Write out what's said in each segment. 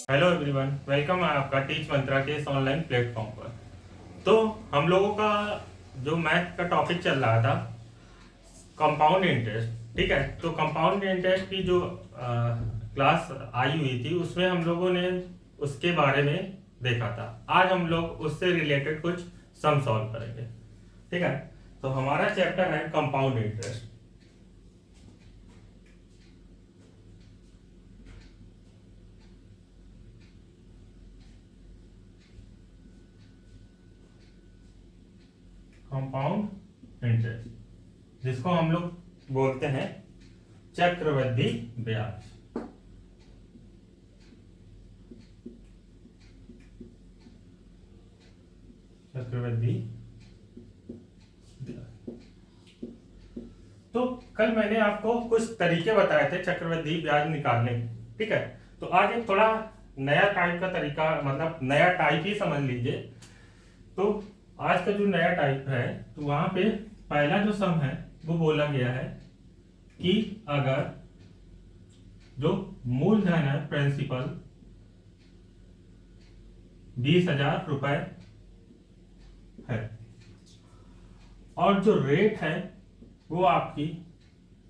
Hello everyone, welcome है आपका teach मंत्रा के इस ऑनलाइन प्लेटफॉर्म पर। तो हम लोगों का जो मैथ का टॉपिक चल रहा था कंपाउंड इंटरेस्ट, ठीक है। तो कंपाउंड इंटरेस्ट की जो क्लास आई हुई थी उसमें हम लोगों ने उसके बारे में देखा था। आज हम लोग उससे रिलेटेड कुछ सम सॉल्व करेंगे, ठीक है। तो हमारा चैप्टर है कंपाउंड इंटरेस्ट। कंपाउंड इंटरेस्ट जिसको हम लोग बोलते हैं चक्रवृद्धि ब्याज। चक्रवृद्धि ब्याज। तो कल मैंने आपको कुछ तरीके बताए थे चक्रवृद्धि ब्याज निकालने के, ठीक है। तो आज एक थोड़ा नया टाइप का तरीका, मतलब नया टाइप ही समझ लीजिए। तो आज का जो नया टाइप है, तो वहां पे पहला जो सम है वो बोला गया है कि अगर जो मूलधन है प्रिंसिपल 20,000 रुपए है और जो रेट है वो आपकी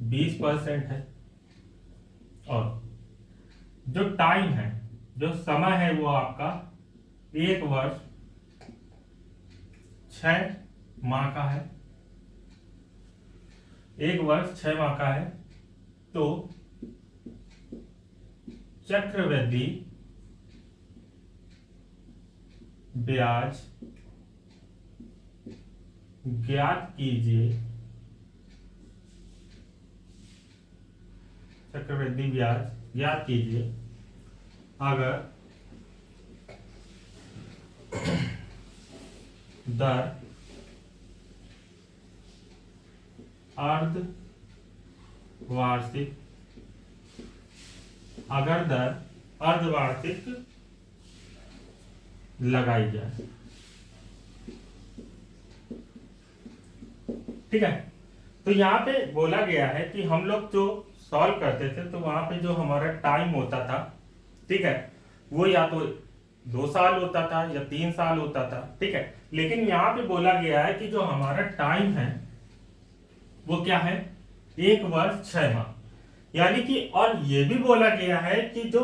20% है, और जो टाइम है, जो समय है वो आपका 1 वर्ष 6 माह का है। 1 वर्ष 6 माह का है। तो चक्रवृद्धि ब्याज ज्ञात कीजिए। चक्रवृद्धि ब्याज ज्ञात कीजिए अगर दर अर्ध वार्षिक, अगर दर अर्धवार्षिक लगाई जाए, ठीक है। तो यहाँ पे बोला गया है कि हम लोग जो सॉल्व करते थे तो वहां पे जो हमारा टाइम होता था, ठीक है, वो या तो 2 साल होता था या 3 साल होता था, ठीक है। लेकिन यहाँ पे बोला गया है कि जो हमारा टाइम है वो क्या है, 1 वर्ष 6 माह। यानी कि और ये भी बोला गया है कि जो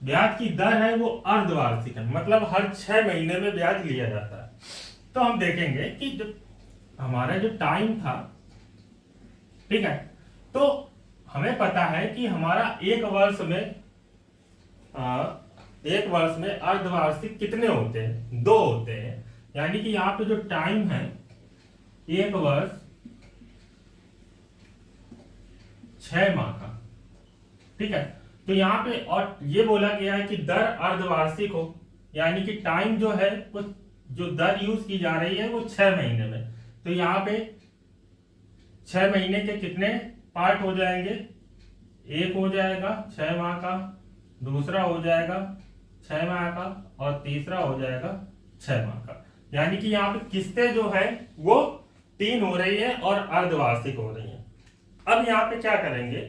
ब्याज की दर है वो अर्धवार्षिक है, मतलब हर 6 महीने में ब्याज लिया जाता है। तो हम देखेंगे कि जो हमारा जो टाइम था, ठीक है, तो हमें पता है कि हमारा 1 वर्ष में 1 वर्ष में अर्धवार्षिक कितने होते हैं, 2 होते हैं। यानी कि यहाँ पे जो टाइम है 1 वर्ष 6 माह का, ठीक है। तो यहाँ पे और ये बोला गया है कि दर अर्धवार्षिक हो, यानी कि टाइम जो है वो जो दर यूज की जा रही है वो 6 महीने में। तो यहाँ पे 6 महीने के कितने पार्ट हो जाएंगे, एक हो जाएगा 6 माह का, दूसरा हो जाएगा 6 माह का, और तीसरा हो जाएगा 6 माह का। यानी कि यहाँ पे किस्तें जो है वो 3 हो रही है और अर्धवार्षिक हो रही है। अब यहाँ पे क्या करेंगे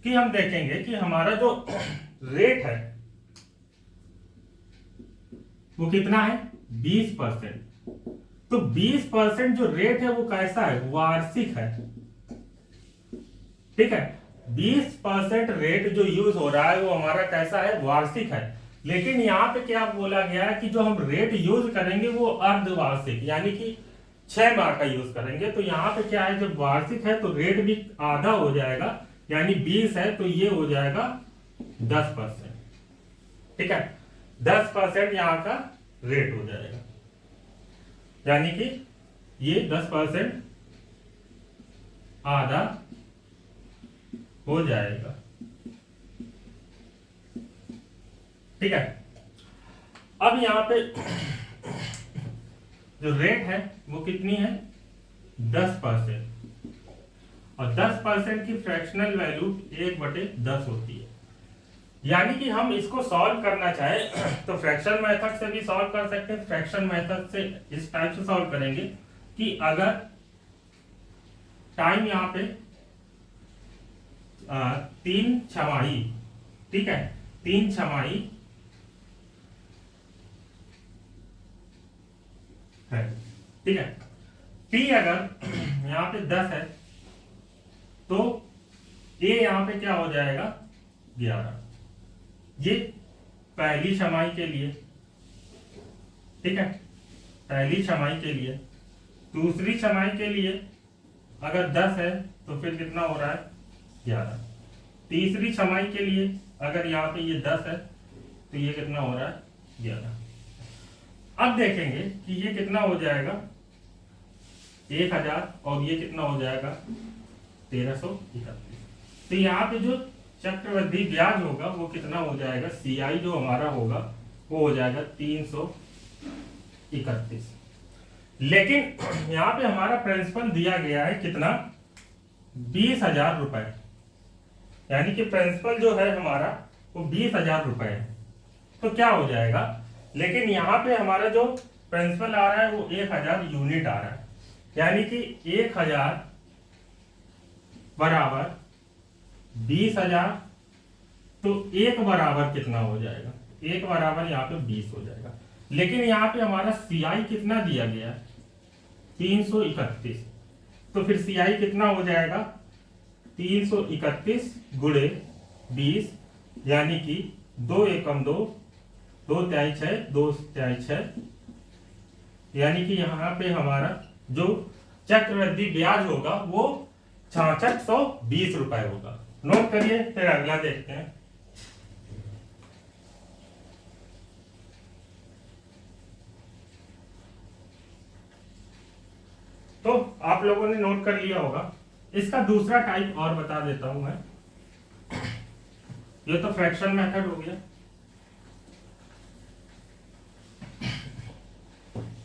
कि हम देखेंगे कि हमारा जो रेट है वो कितना है, 20%। तो 20% जो रेट है वो कैसा है, वार्षिक है, ठीक है। 20% रेट जो यूज हो रहा है वो हमारा कैसा है, वार्षिक है। लेकिन यहाँ पे क्या बोला गया है कि जो हम रेट यूज करेंगे वो अर्धवार्षिक, यानी कि 6 माह का यूज करेंगे। तो यहाँ पे क्या है, जब वार्षिक है तो रेट भी आधा हो जाएगा, यानी 20 है तो ये हो जाएगा 10%, ठीक है। 10% यहाँ का रेट हो जाएगा, यानी कि ये 10% आधा हो जाएगा, ठीक है। अब यहाँ पे जो रेट है वो कितनी है, 10%, और 10% की फ्रैक्शनल वैल्यू 1/10 होती है। यानी कि हम इसको सॉल्व करना चाहे तो फ्रैक्शन मेथड से भी सॉल्व कर सकते हैं। फ्रैक्शन मेथड से इस टाइप से सॉल्व करेंगे कि अगर टाइम यहाँ पे 3 छमाही ठीक है, 3 छमाही है, ठीक है। P अगर यहाँ पे 10 है तो A यहाँ पे क्या हो जाएगा 11। ये पहली छमाही के लिए, ठीक है, पहली छमाही के लिए। दूसरी छमाही के लिए अगर 10 है तो फिर कितना हो रहा है 11। तीसरी छमाही के लिए अगर यहाँ पे ये 10 है तो ये कितना हो रहा है 11। अब देखेंगे कि ये कितना हो जाएगा 1000 और ये कितना हो जाएगा 1331। तो यहाँ पे जो चक्रवृद्धि ब्याज होगा वो कितना हो जाएगा, CI जो हमारा होगा वो हो जाएगा 331। लेकिन यहाँ पे हमारा प्रिंसिपल दिया गया है कितना 20,000 रुपए, यानी कि प्रिंसिपल जो है हमारा वो 20,000 रुपए है। तो क्या हो जाएगा, लेकिन यहाँ पे हमारा जो प्रिंसिपल आ रहा है वो 1000 यूनिट आ रहा है, यानी कि 1000 बराबर 20,000। तो एक बराबर कितना हो जाएगा, एक बराबर यहाँ पे 20 हो जाएगा। लेकिन यहाँ पे हमारा CI कितना दिया गया 331। तो फिर CI कितना हो जाएगा 331 गुणे 20, यानी कि 2 एकम 2, 2 तिहाई 6, 2 तिहाई 6, यानी कि यहाँ पे हमारा जो चक्रवृद्धि ब्याज होगा वो 6620 रुपए होगा। नोट करिए, फिर अगला देखते हैं। तो आप लोगों ने नोट कर लिया होगा। इसका दूसरा टाइप और बता देता हूं मैं। ये तो फ्रैक्शन मेथड हो गया।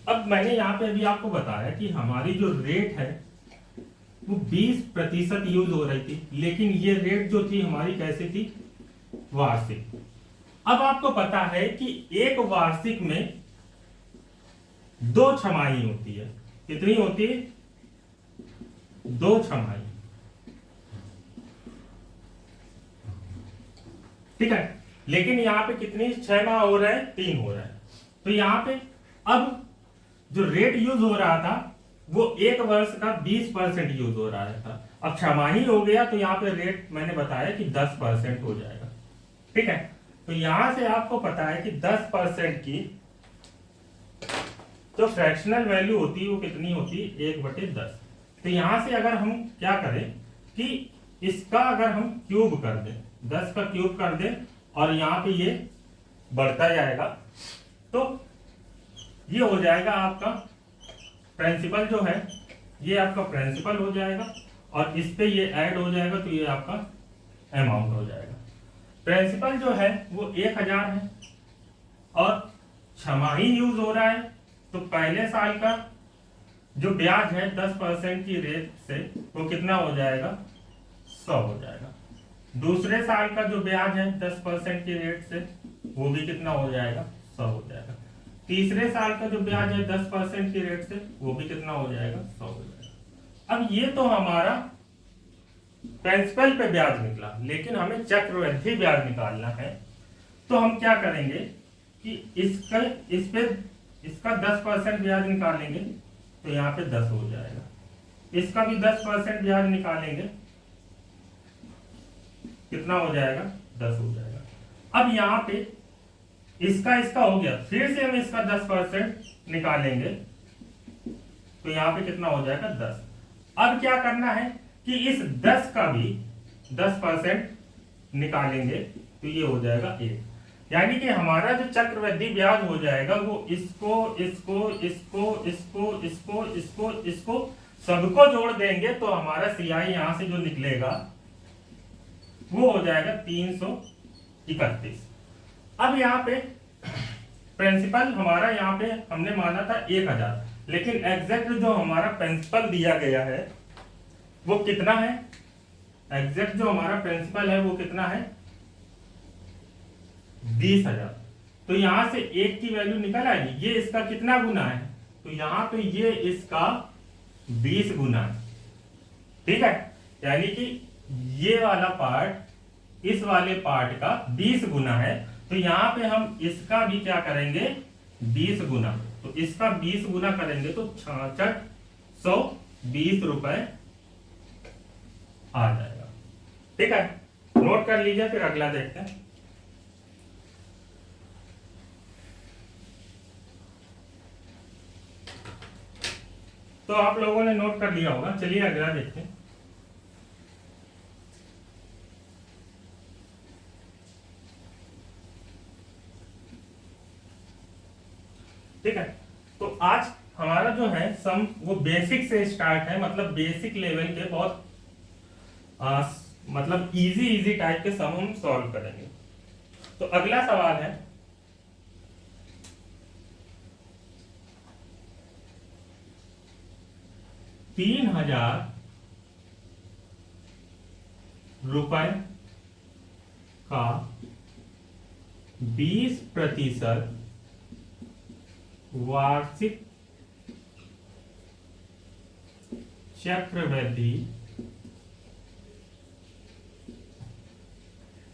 अब मैंने यहाँ पे अभी आपको बताया कि हमारी जो रेट है वो 20% यूज हो रही थी, लेकिन ये रेट जो थी हमारी कैसी थी, वार्षिक। अब आपको पता है कि एक वार्षिक में 2 छमाही होती है। कितनी होती है 2 छमाही, ठीक है। लेकिन यहाँ पे कितनी 6 माह हो रहे हैं, 3 हो रहे हैं। तो यहाँ पे अब जो रेट यूज हो रहा था वो एक वर्ष का 20% यूज हो रहा था। अब छमाही हो गया तो यहाँ पे रेट मैंने बताया कि 10% हो जाएगा, ठीक है। तो यहां से आपको पता है कि 10% की जो फ्रैक्शनल वैल्यू होती है वो कितनी होती है 1/10। तो यहां से अगर हम क्या करें कि इसका अगर हम क्यूब कर दें, 10 का क्यूब कर दें और यहाँ पे ये बढ़ता जाएगा, तो ये हो जाएगा आपका प्रिंसिपल जो है, ये आपका प्रिंसिपल हो जाएगा और इस पे ये ऐड हो जाएगा तो ये आपका अमाउंट हो जाएगा। प्रिंसिपल जो है वो 1000 है और छमाही यूज हो रहा है, तो पहले साल का जो ब्याज है 10% की रेट से वो कितना हो जाएगा 100 हो जाएगा। दूसरे साल का जो ब्याज है 10% की रेट से वो भी कितना हो जाएगा 100 हो जाएगा। तीसरे साल का जो ब्याज है 10% की रेट से वो भी कितना हो जाएगा 100 हो जाएगा। अब ये तो हमारा प्रिंसिपल पे ब्याज निकला, लेकिन हमें चक्रवृद्धि ब्याज निकालना है। तो हम क्या करेंगे कि इसका 10% ब्याज निकालेंगे तो यहाँ पे 10 हो जाएगा, इसका भी 10% ब्याज निकालेंगे कितना हो जाएगा 10 हो जाएगा। अब यहाँ पे इसका हो गया, फिर से हम इसका 10% निकालेंगे तो यहाँ पे कितना हो जाएगा 10। अब क्या करना है कि इस 10 का भी 10% निकालेंगे तो ये हो जाएगा 1, यानी कि हमारा जो चक्रवृद्धि ब्याज हो जाएगा वो इसको सबको जोड़ देंगे तो हमारा CI यहां से जो निकलेगा वो हो जाएगा 331। अब यहाँ पे प्रिंसिपल हमारा यहाँ पे हमने माना था 1000, लेकिन एग्जैक्ट जो हमारा प्रिंसिपल दिया गया है वो कितना है, एग्जैक्ट जो हमारा प्रिंसिपल है वो कितना है 20,000। तो यहां से 1 की वैल्यू निकल आएगी। ये इसका कितना गुना है, तो यहाँ पे ये इसका 20 गुना है, ठीक है। यानी कि ये वाला पार्ट इस वाले पार्ट का 20 गुना है, तो यहाँ पे हम इसका भी क्या करेंगे 20 गुना, तो इसका 20 गुना करेंगे तो 6620 रुपए आ जाएगा। ठीक है, नोट कर लीजिए, फिर अगला देखते हैं। तो आप लोगों ने नोट कर लिया होगा, चलिए अगला देखते हैं। ठीक है, तो आज हमारा जो है सम वो बेसिक से स्टार्ट है, मतलब बेसिक लेवल के बहुत मतलब इजी टाइप के सम हम सॉल्व करेंगे। तो अगला सवाल है, ₹3000 का 20% वार्षिक चक्रवृद्धि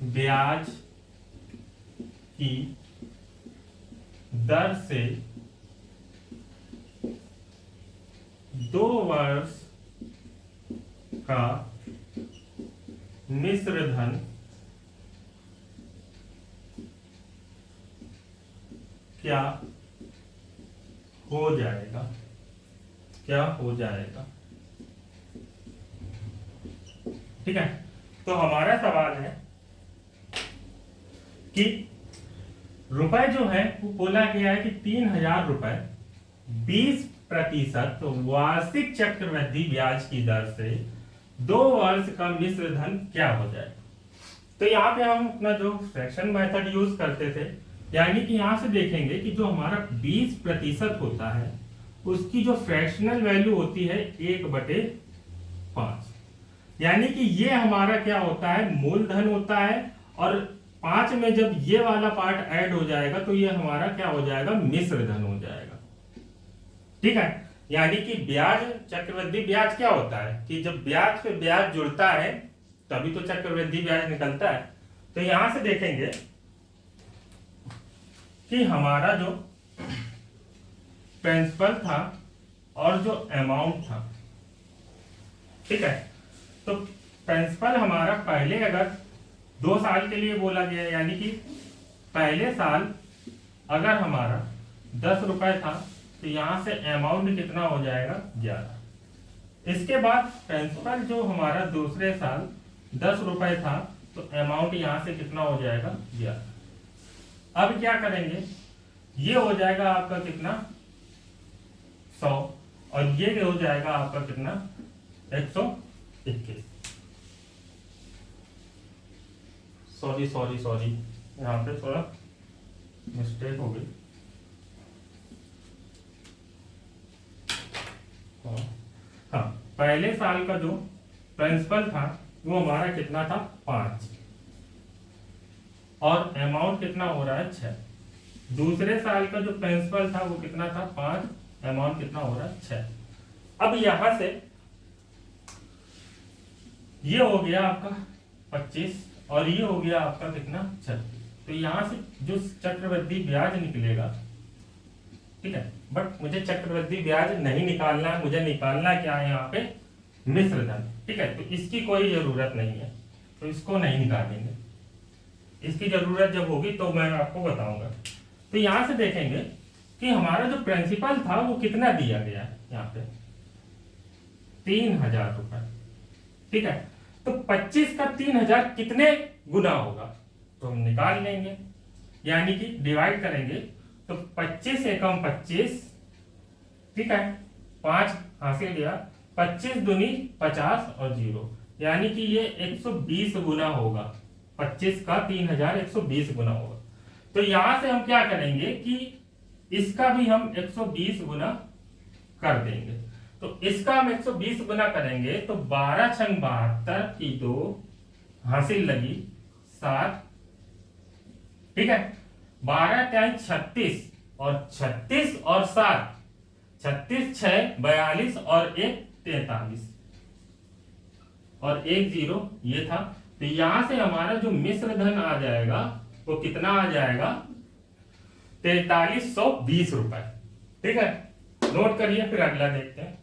ब्याज की दर से 2 वर्ष का मिश्र धन क्या हो जाएगा, क्या हो जाएगा। ठीक है, तो हमारा सवाल है कि रुपए जो है वो बोला गया है कि 3000 रुपए 20% वार्षिक चक्रवृद्धि ब्याज की दर से 2 वर्ष का मिश्र धन क्या हो जाए। तो यहाँ पे हम अपना जो फ्रैक्शन मेथड यूज करते थे, यानी कि यहाँ से देखेंगे कि जो हमारा 20% होता है उसकी जो फ्रैक्शनल वैल्यू होती है 1/5, यानी कि ये हमारा क्या होता है मूलधन होता है, और 5 में जब ये वाला पार्ट ऐड हो जाएगा तो ये हमारा क्या हो जाएगा मिश्र धन हो जाएगा। ठीक है, यानी कि ब्याज चक्रवृद्धि ब्याज क्या होता है कि जब ब्याज पे ब्याज जुड़ता है तभी तो चक्रवृद्धि ब्याज निकलता है। तो यहां से देखेंगे कि हमारा जो प्रिंसिपल था और जो अमाउंट था, ठीक है, तो प्रिंसिपल हमारा पहले अगर 2 साल के लिए बोला गया, यानी कि पहले साल अगर हमारा 10 रुपए था तो यहां से अमाउंट कितना हो जाएगा 11। इसके बाद प्रिंसिपल जो हमारा दूसरे साल 10 रुपए था तो अमाउंट यहां से कितना हो जाएगा 11। अब क्या करेंगे, ये हो जाएगा आपका कितना 100, और ये हो जाएगा आपका कितना 121। सॉरी यहाँ पे थोड़ा मिस्टेक हो गई। हाँ, पहले साल का जो प्रिंसिपल था वो हमारा कितना था 5, और अमाउंट कितना हो रहा है 6। दूसरे साल का जो प्रिंसिपल था वो कितना था 5, अमाउंट कितना हो रहा है 6। अब यहां से ये हो गया आपका 25 और ये हो गया आपका कितना 36। तो यहां से जो चक्रवृद्धि ब्याज निकलेगा, ठीक है, बट मुझे चक्रवृद्धि ब्याज नहीं निकालना है, मुझे निकालना क्या है यहाँ पे मिश्र धन। ठीक है, तो इसकी कोई जरूरत नहीं है, तो इसको नहीं निकालेंगे, इसकी जरूरत जब होगी तो मैं आपको बताऊंगा। तो यहां से देखेंगे कि हमारा जो प्रिंसिपल था वो कितना दिया गया है यहाँ पे 3000 रुपए। ठीक है, तो 25 का 3000 कितने गुना होगा तो हम निकाल लेंगे, यानी कि डिवाइड करेंगे तो 25 एकम 25, ठीक है, 5 हासिल गया, 25 दूनी 50 और 0, यानी कि ये 120 गुना होगा। 25 का 3000 120 गुना होगा। तो यहां से हम क्या करेंगे कि इसका भी हम 120 गुना कर देंगे। तो इसका हम 120 गुना करेंगे तो 12 छंग 72 की 2 हासिल लगी 7, ठीक है, 12 टाइम 36 और 36 और 7, 36 6 42 और 1 43 और 1 0 ये था। तो यहां से हमारा जो मिश्र धन आ जाएगा वो कितना आ जाएगा, 4320 रुपए। ठीक है, नोट करिए, फिर अगला देखते हैं।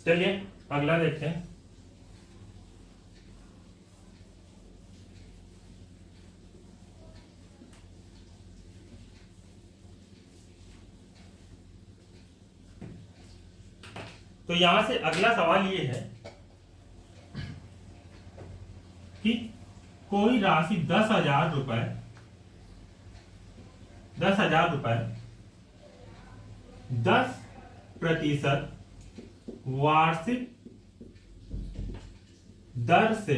चलिए अगला देखते हैं। तो यहां से अगला सवाल ये है कि कोई राशि 10,000 रुपए 10% वार्षिक दर से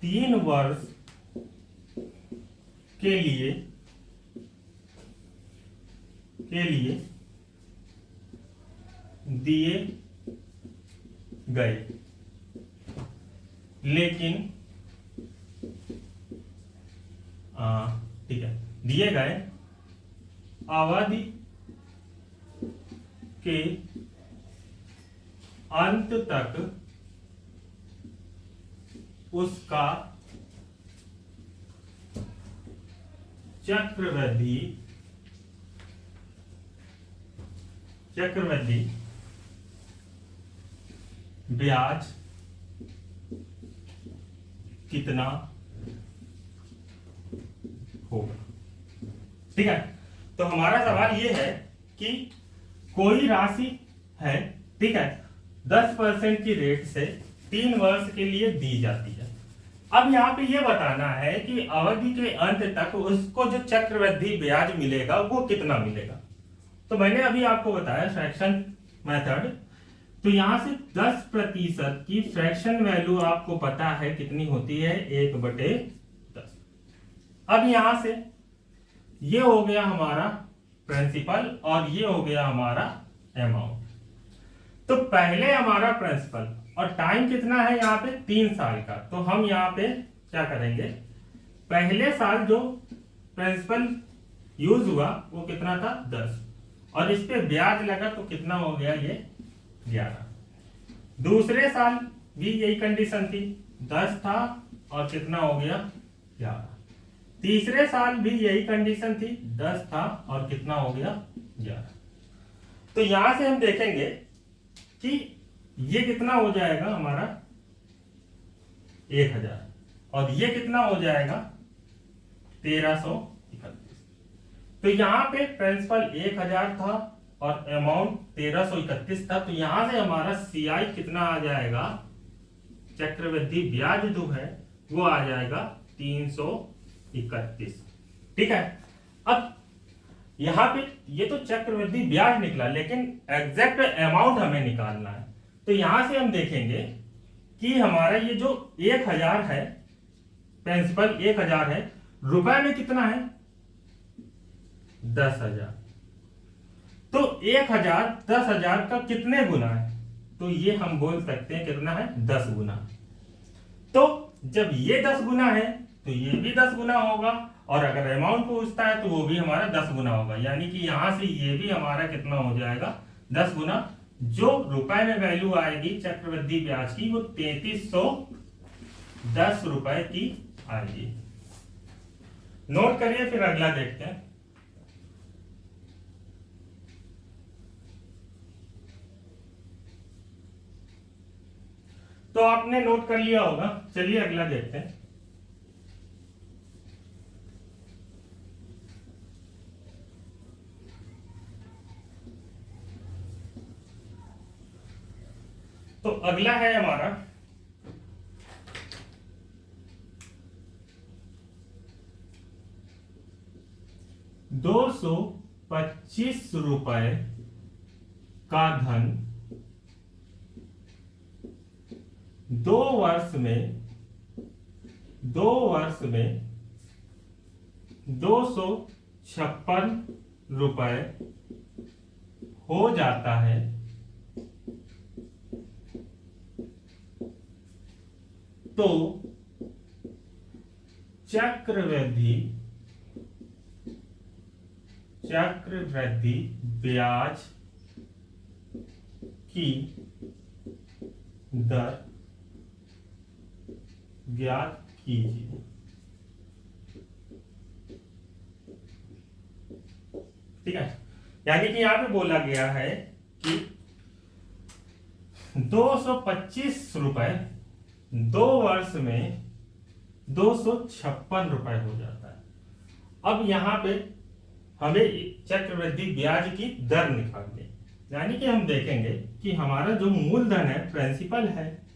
3 वर्ष के लिए दिए गए, लेकिन ठीक है, दिए गए अवधि के अंत तक उसका चक्रवृद्धि ब्याज कितना होगा। ठीक है, तो हमारा सवाल ये है कि कोई राशि है, ठीक है, 10% की रेट से 3 वर्ष के लिए दी जाती है। अब यहाँ पे ये बताना है कि अवधि के अंत तक उसको जो चक्रवृद्धि ब्याज मिलेगा वो कितना मिलेगा। तो मैंने अभी आपको बताया फ्रैक्शन मेथड, तो यहां से 10% की फ्रैक्शन वैल्यू आपको पता है कितनी होती है, 1/10। अब यहां से ये हो गया हमारा प्रिंसिपल और ये हो गया हमारा अमाउंट। तो पहले हमारा प्रिंसिपल और टाइम कितना है यहाँ पे, 3 साल का। तो हम यहाँ पे क्या करेंगे, पहले साल जो प्रिंसिपल यूज हुआ वो कितना था, 10, और इस पे ब्याज लगा तो कितना हो गया, ये 11। दूसरे साल भी यही कंडीशन थी, 10 था और कितना हो गया, 11। तीसरे साल भी यही कंडीशन थी, 10 था और कितना हो गया, 11। तो यहां से हम देखेंगे कि ये कितना हो जाएगा हमारा 1000 और ये कितना हो जाएगा 1331। तो यहाँ पे प्रिंसिपल 1000 था और अमाउंट 1331 था। तो यहां से हमारा सीआई कितना आ जाएगा, चक्रवृद्धि ब्याज जो है वो आ जाएगा 331। ठीक है, अब यहां पे ये तो चक्रवृद्धि ब्याज निकला, लेकिन एग्जैक्ट अमाउंट हमें निकालना है। तो यहां से हम देखेंगे कि हमारा ये जो 1000 है, प्रिंसिपल 1000 है, रुपए में कितना है 10,000। तो 1000 10,000 का कितने गुना है, तो ये हम बोल सकते हैं कितना है, 10 गुना। तो जब ये 10 गुना है तो ये भी 10 गुना होगा, और अगर अमाउंट पूछता है तो वो भी हमारा 10 गुना होगा। यानी कि यहां से ये भी हमारा कितना हो जाएगा, 10 गुना। जो रुपए में वैल्यू आएगी चक्रवृद्धि ब्याज की वो 3310 रुपए की आएगी। नोट करिए, फिर अगला देखते हैं। तो आपने नोट कर लिया होगा, चलिए अगला देखते हैं। तो अगला है हमारा ₹225 का धन 2 वर्ष में 256 रुपए हो जाता है, तो चक्रवृद्धि ब्याज की दर ज्ञात कीजिए। ठीक है, यानी कि यहां पे बोला गया है कि 225 रुपए 2 वर्ष में 256 रुपए हो जाता है। अब यहां पे हमें चक्रवृद्धि ब्याज की दर निकालनी, यानी कि हम देखेंगे कि हमारा जो मूलधन है, प्रिंसिपल है,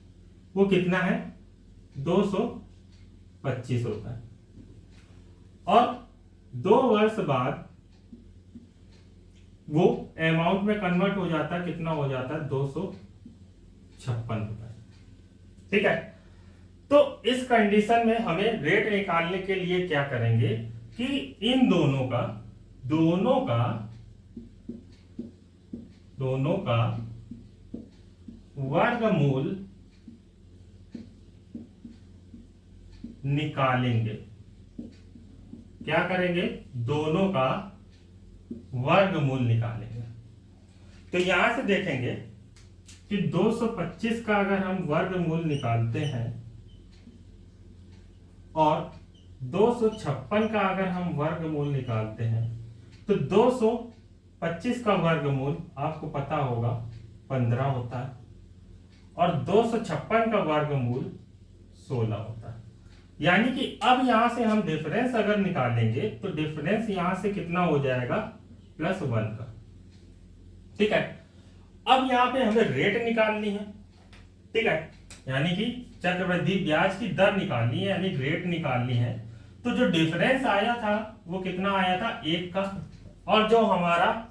वो कितना है 225 रुपए, और 2 वर्ष बाद वो अमाउंट में कन्वर्ट हो जाता है, कितना हो जाता है 256 रुपए। ठीक है, तो इस कंडीशन में हमें रेट निकालने के लिए क्या करेंगे कि इन दोनों का वर्गमूल निकालेंगे। क्या करेंगे? दोनों का वर्गमूल निकालेंगे। तो यहां से देखेंगे कि 225 का अगर हम वर्गमूल निकालते हैं और 256 का अगर हम वर्गमूल निकालते हैं, तो 225 का वर्गमूल आपको पता होगा 15 होता है, और 256 का वर्गमूल 16 होता है। यानी कि अब यहां से हम डिफरेंस अगर निकालेंगे तो डिफरेंस यहां से कितना हो जाएगा +1 का। ठीक है, अब यहां पे हमें रेट निकालनी है। ठीक है, यानी कि चक्रवृद्धि ब्याज की दर निकालनी है, यानी रेट निकालनी है। तो जो डिफरेंस आया था वो कितना आया था 1 का, और जो हमारा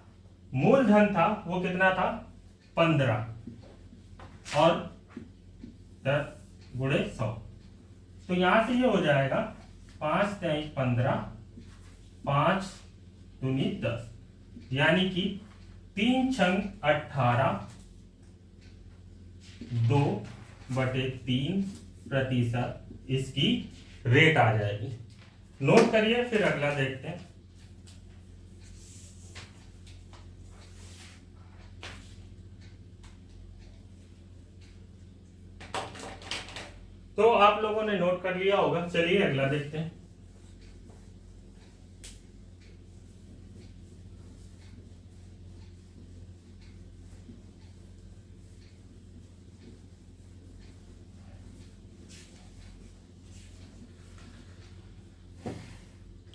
मूलधन था वो कितना था 15, और 10 गुणे 100। तो यहां से ये हो जाएगा 5 × 15 5 दूनी 10, यानी कि 3 × 18 2/3% इसकी रेट आ जाएगी। नोट करिए, फिर अगला देखते हैं। तो आप लोगों ने नोट कर लिया होगा, चलिए अगला देखते हैं।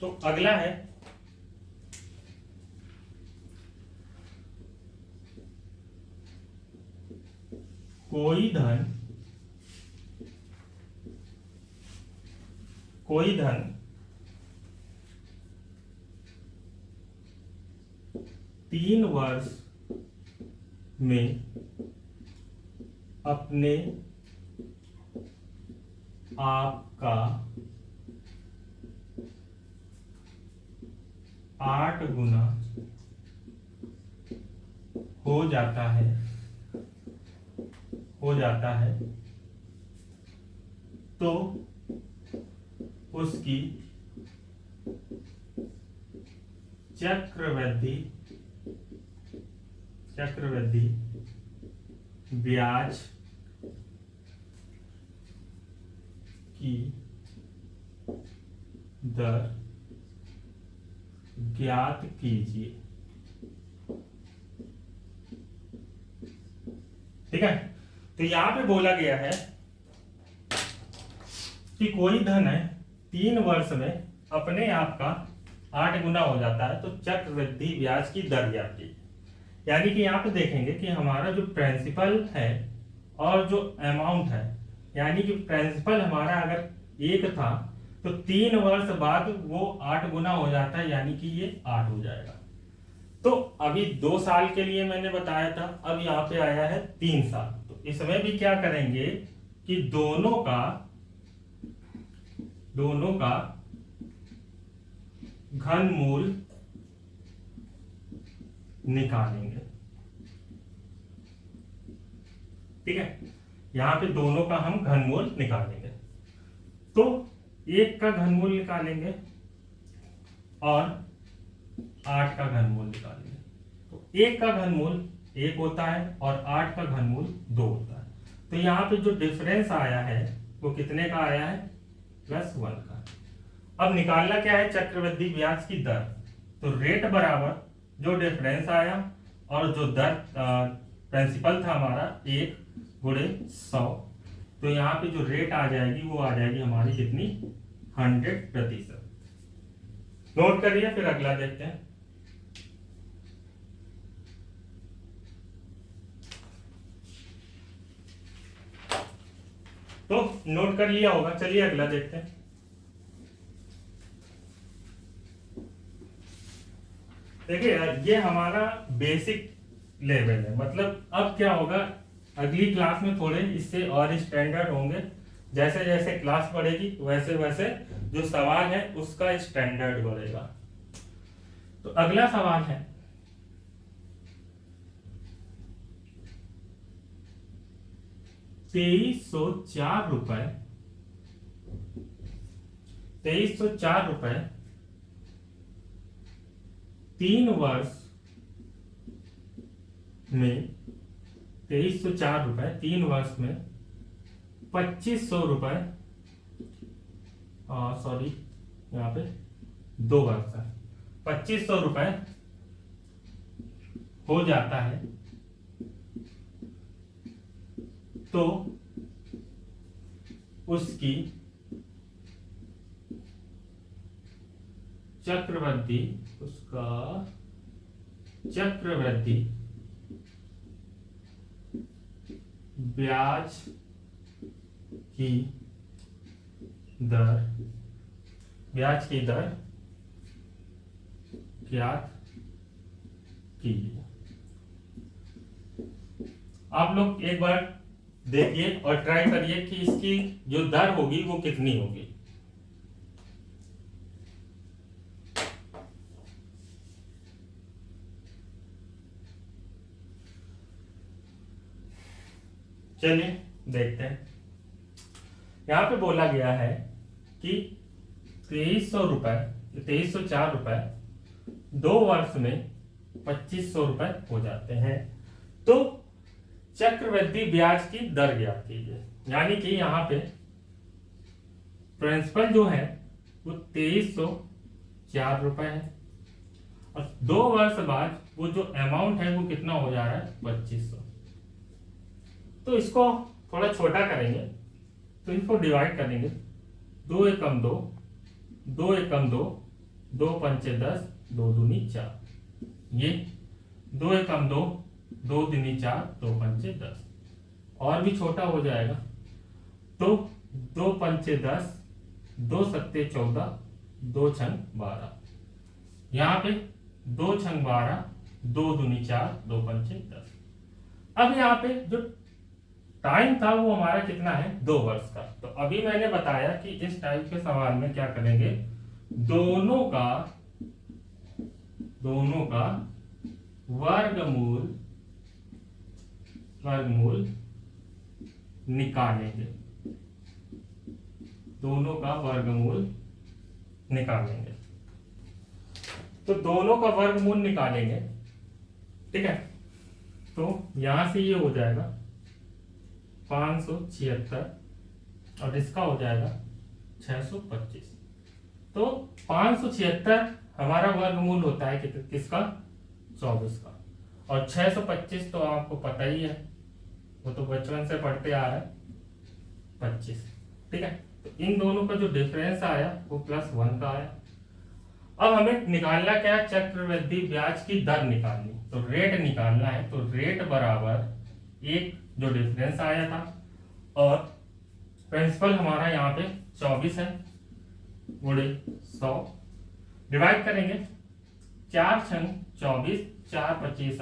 तो अगला है कोई धन 3 वर्ष में अपने आप का 8 गुना हो जाता है तो उसकी चक्रवृद्धि ब्याज की दर ज्ञात कीजिए। ठीक है, तो यहां पे बोला गया है कि कोई धन है 3 वर्ष में अपने आप का 8 गुना हो जाता है, तो चक्रवृद्धि ब्याज की दर ज्ञात कीजिए। यानी कि यहाँ पे देखेंगे कि हमारा जो प्रिंसिपल है और जो अमाउंट है, यानी कि प्रिंसिपल हमारा अगर 1 था तो 3 वर्ष बाद वो 8 गुना हो जाता है, यानी कि ये 8 हो जाएगा। तो अभी 2 साल के लिए मैंने बताया था, अब यहाँ पे आया है 3 साल। तो इसमें भी क्या करेंगे कि दोनों का घनमूल निकालेंगे। ठीक है, यहां पे दोनों का हम घनमूल निकालेंगे। तो 1 का घनमूल निकालेंगे और 8 का घनमूल निकालेंगे। तो 1 का घनमूल 1 होता है और 8 का घनमूल 2 होता है। तो यहाँ पे जो डिफरेंस आया है वो कितने का आया है? +1 का। अब निकालना क्या है? चक्रवृद्धि ब्याज की दर। तो रेट बराबर जो डिफरेंस आया और जो दर प्रिंसिपल था हमारा 1 गुणे 100। तो यहाँ पे जो रेट आ जाएगी वो आ जाएगी हमारी कितनी? 100%। नोट करिए, फिर अगला देखते हैं। तो नोट कर लिया होगा, चलिए अगला देखते हैं। देखिए ये हमारा बेसिक लेवल है, मतलब अब क्या होगा अगली क्लास में थोड़े इससे और स्टैंडर्ड होंगे। जैसे जैसे क्लास बढ़ेगी वैसे वैसे जो सवाल है उसका स्टैंडर्ड बढ़ेगा। तो अगला सवाल है 2304 रुपए 3 वर्ष में 2304 रुपए 3 वर्ष में 2500 रुपए, सॉरी यहाँ पे 2 वर्ष है, 2500 रुपए हो जाता है। तो उसकी चक्रवृद्धि ब्याज की दर ज्ञात कीजिए। आप लोग एक बार देखिए और ट्राई करिए कि इसकी जो दर होगी वो कितनी होगी। चलिए देखते हैं। यहां पे बोला गया है कि 2304 रुपए 2 वर्ष में 2500 रुपए हो जाते हैं। तो चक्रवृद्धि ब्याज की दर ज्ञात कीजिए। यानी कि यहाँ पे प्रिंसिपल जो है वो 2304 रुपए है और 2 वर्ष बाद वो जो अमाउंट है वो कितना हो जा रहा है? 2500। तो इसको थोड़ा छोटा करेंगे, तो इसको डिवाइड करेंगे। 2 एकम 2, 2 एकम 2, 2 पंचे 10, 2 दूनी 4। ये 2 एकम 2, 2 दूनी 4, 2 पंचे 10। और भी छोटा हो जाएगा तो 2 पंचे 10, 2 सत्ते 14, 2 छंग 12। यहाँ पे 2 छंग 12, 2 दूनी 4, 2 पंचे 10। अब यहाँ पे जो टाइम था वो हमारा कितना है? 2 वर्ष का। तो अभी मैंने बताया कि इस टाइप के सवाल में क्या करेंगे? दोनों का वर्गमूल निकालेंगे। दोनों का वर्गमूल निकालेंगे। तो दोनों का वर्गमूल निकालेंगे, ठीक है। तो यहां से ये हो जाएगा 576 और इसका हो जाएगा 625। तो 576 हमारा वर्गमूल होता है किसका? 24 का। और 625 तो आपको पता ही है, वो तो बचपन से पढ़ते आ रहे हैं, 25, ठीक है। तो इन दोनों का जो डिफरेंस आया वो +1 का आया। अब हमें निकालना क्या है? चक्रवृद्धि ब्याज की दर निकालनी। तो रेट निकालना है। तो रेट बराबर एक जो डिफरेंस आया था और प्रिंसिपल हमारा यहाँ पे 24 है गुणे 100, डिवाइड करेंगे। 4 छंग 24, 4 25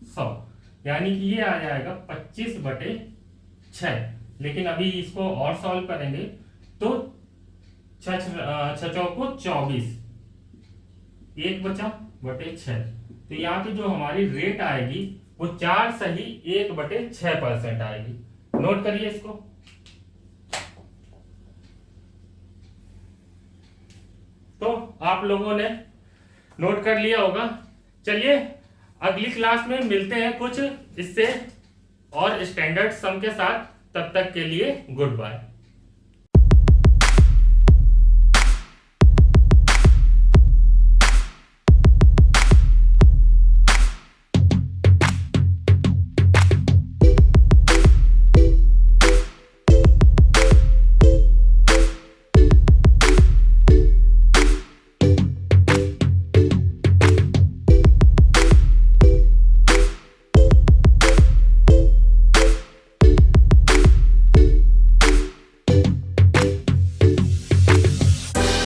100, यानी कि ये आ जाएगा 25/6। लेकिन अभी इसको और सॉल्व करेंगे तो 6 चौको 24, 1 बचा बटे 6। तो यहाँ पे जो हमारी रेट आएगी वो 4 सही 1/6% आएगी। नोट करिए इसको। तो आप लोगों ने नोट कर लिया होगा। चलिए अगली क्लास में मिलते हैं कुछ इससे और स्टैंडर्ड सम के साथ। तब तक के लिए गुड बाय।